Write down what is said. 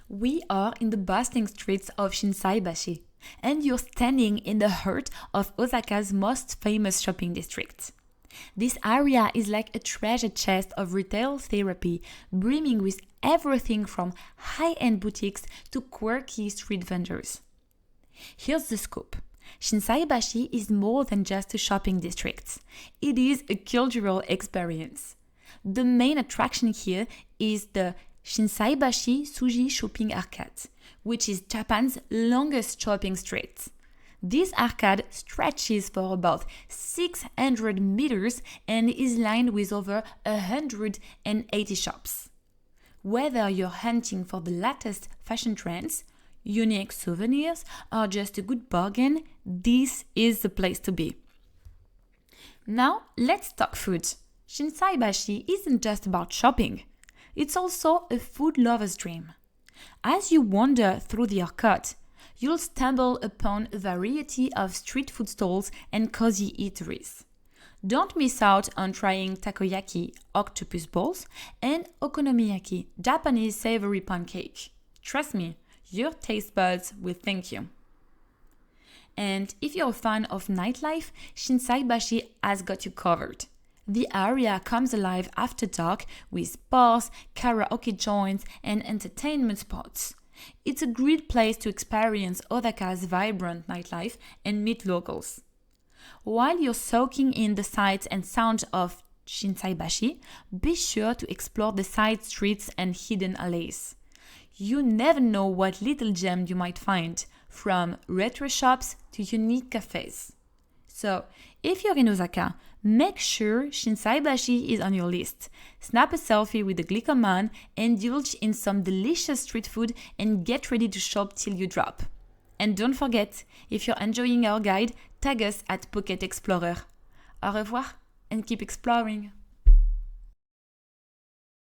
We are in the bustling streets of Shinsaibashi, and you're standing in the heart of Osaka's most famous shopping district. This area is like a treasure chest of retail therapy, brimming with everything from high-end boutiques to quirky street vendors. Here's the scoop. Shinsaibashi is more than just a shopping district. It is a cultural experience. The main attraction here is the Shinsaibashi Suji Shopping Arcade, which is Japan's longest shopping street. This arcade stretches for about 600 meters and is lined with over 180 shops. Whether you're hunting for the latest fashion trends, unique souvenirs, or just a good bargain, this is the place to be. Now, let's talk food. Shinsaibashi isn't just about shopping. It's also a food lover's dream. As you wander through the arcade, you'll stumble upon a variety of street food stalls and cozy eateries. Don't miss out on trying takoyaki, octopus balls, and okonomiyaki, Japanese savory pancake. Trust me, your taste buds will thank you. And if you're a fan of nightlife, Shinsaibashi has got you covered. The area comes alive after dark with bars, karaoke joints, and entertainment spots. It's a great place to experience Osaka's vibrant nightlife and meet locals. While you're soaking in the sights and sounds of Shinsaibashi, be sure to explore the side streets and hidden alleys. You never know what little gem you might find, from retro shops to unique cafes. So, if you're in Osaka, make sure Shinsaibashi is on your list. Snap a selfie with the glitter man, indulge in some delicious street food, and get ready to shop till you drop. And don't forget, if you're enjoying our guide, tag us at Pocket Explorer. Au revoir and keep exploring!